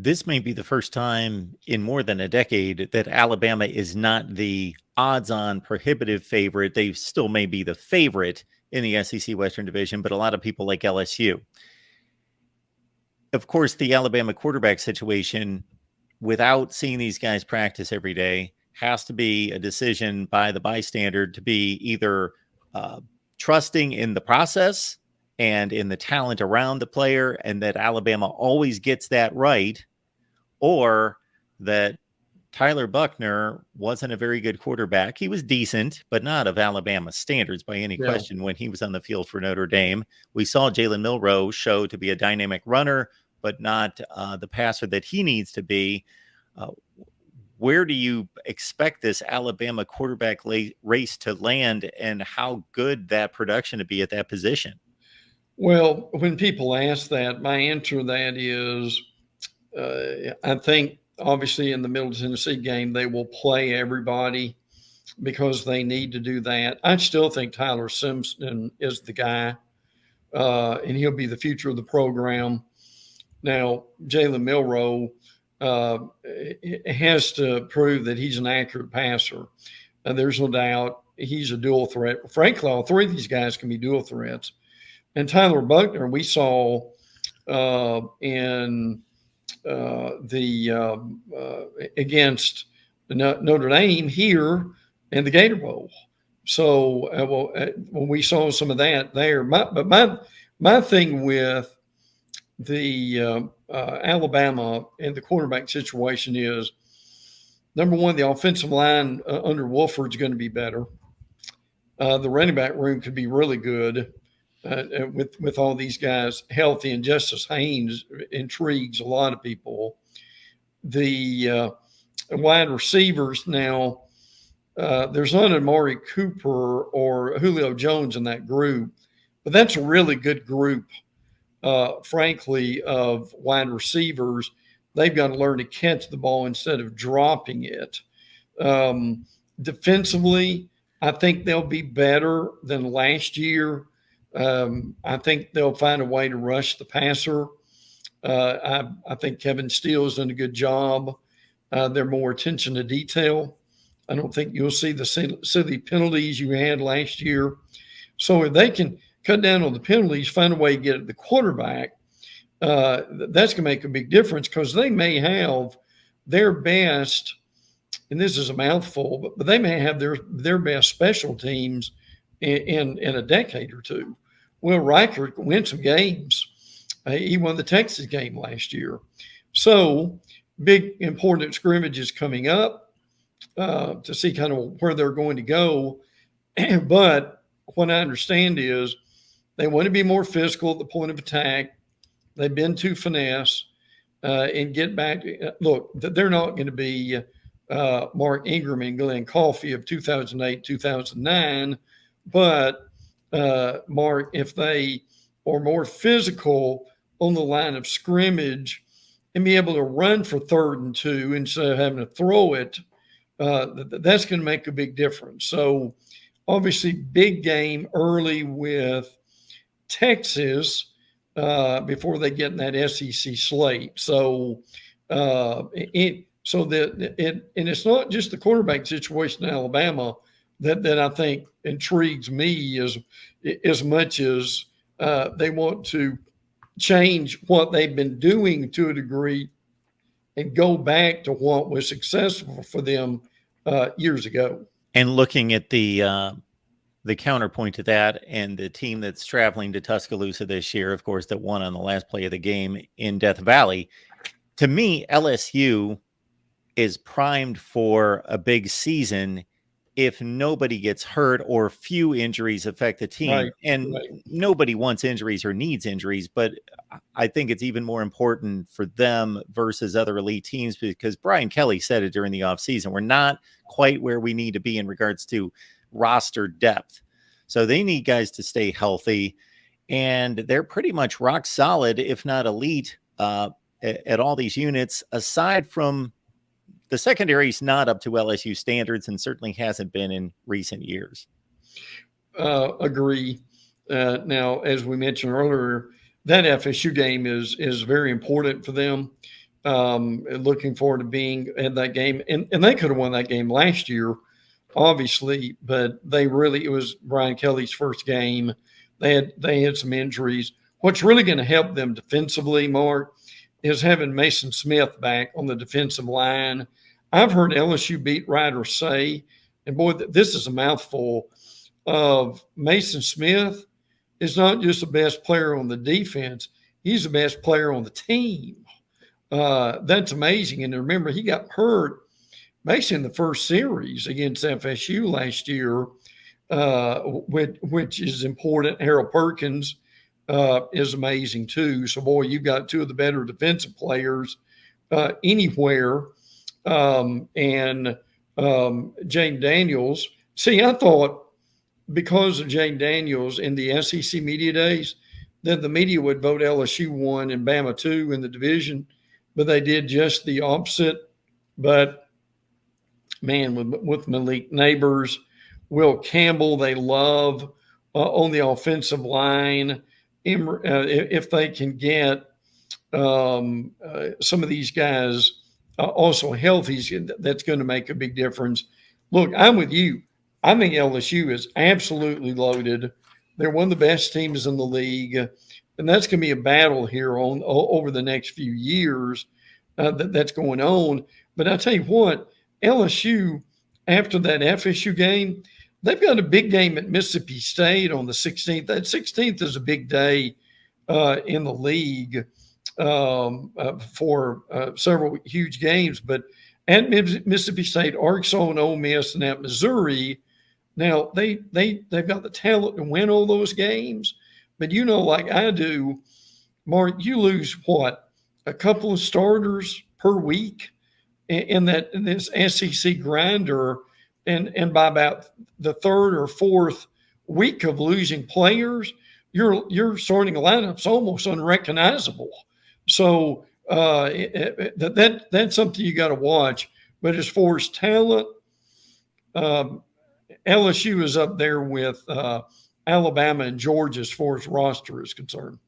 this may be the first time in more than a decade that Alabama is not the odds-on prohibitive favorite. They still may be the favorite in the SEC Western Division, but a lot of people like LSU. Of course, the Alabama quarterback situation, without seeing these guys practice every day, has to be a decision by the bystander to be either trusting in the process and in the talent around the player, and that Alabama always gets that right, or that Tyler Buchner wasn't a very good quarterback. He was decent, but not of Alabama standards by any question when he was on the field for Notre Dame. We saw Jalen Milroe show to be a dynamic runner, but not the passer that he needs to be. Where do you expect this Alabama quarterback race to land, and how good that production to be at that position? Well, when people ask that, my answer to that is I think obviously in the Middle Tennessee game, they will play everybody because they need to do that. I still think Tyler Simpson is the guy, and he'll be the future of the program. Now, Jalen Milroe has to prove that he's an accurate passer. There's no doubt he's a dual threat. Frankly, all three of these guys can be dual threats. And Tyler Buchner, we saw in against Notre Dame here in the Gator Bowl. So when we saw some of that there, my thing with the Alabama and the quarterback situation is, number one, the offensive line under Wolford's going to be better. The running back room could be really good with all these guys healthy, and Justice Haynes intrigues a lot of people. The wide receivers now, there's not Amari Cooper or Julio Jones in that group, but that's a really good group, frankly, of wide receivers. They've got to learn to catch the ball instead of dropping it. Defensively, I think they'll be better than last year. I think they'll find a way to rush the passer. I think Kevin Steele's done a good job. They're more attention to detail. I don't think you'll see the silly penalties you had last year. So if they can cut down on the penalties, find a way to get at the quarterback, that's going to make a big difference, because they may have their best, and this is a mouthful, but they may have their best special teams in a decade or two. Will Riker can win some games. He won the Texas game last year. So big important scrimmages coming up to see kind of where they're going to go. But what I understand is they want to be more physical at the point of attack. They've been too finesse and get back. Look, they're not going to be Mark Ingram and Glenn Coffey of 2008, 2009. But, Mark, if they are more physical on the line of scrimmage and be able to run for 3rd and 2 instead of having to throw it, that's going to make a big difference. So, obviously, big game early with Texas before they get in that SEC slate. So, and it's not just the quarterback situation in Alabama that I think intrigues me as much as they want to change what they've been doing to a degree and go back to what was successful for them years ago. And looking at the counterpoint to that, and the team that's traveling to Tuscaloosa this year, of course, that won on the last play of the game in Death Valley, to me, LSU is primed for a big season if nobody gets hurt or few injuries affect the team. Right, and right. Nobody wants injuries or needs injuries, but I think it's even more important for them versus other elite teams, because Brian Kelly said it during the offseason. We're not quite where we need to be in regards to roster depth. So they need guys to stay healthy, and they're pretty much rock solid, if not elite, at all these units, aside from the secondary is not up to LSU standards, and certainly hasn't been in recent years. Agree. Now, as we mentioned earlier, that FSU game is very important for them. Looking forward to being at that game. And they could have won that game last year, obviously, but it was Brian Kelly's first game. They had some injuries. What's really going to help them defensively, Mark, is having Mason Smith back on the defensive line. I've heard LSU beat writers say, and boy, this is a mouthful, of Mason Smith is not just the best player on the defense, he's the best player on the team. That's amazing. And remember, he got hurt basically in the first series against FSU last year, which is important. Harold Perkins is amazing too. So, boy, you've got two of the better defensive players anywhere. And Jane Daniels. See, I thought because of Jane Daniels in the SEC media days, that the media would vote LSU 1 and BAMA 2 in the division, but they did just the opposite. But, man, with Malik Neighbors, Will Campbell, they love on the offensive line. If they can get some of these guys also healthy, that's going to make a big difference. Look, I'm with you. I think LSU is absolutely loaded. They're one of the best teams in the league, and that's going to be a battle here over the next few years that's going on. But I tell you what, LSU, after that FSU game, they've got a big game at Mississippi State on the 16th. That 16th is a big day in the league for several huge games. But at Mississippi State, Arkansas, and Ole Miss, and at Missouri, now they've got the talent to win all those games. But like I do, Mark, you lose what, a couple of starters per week in this SEC grinder, and by about the third or fourth week of losing players, your starting lineup's almost unrecognizable. So that's something you got to watch. But as far as talent, LSU is up there with Alabama and Georgia as far as roster is concerned.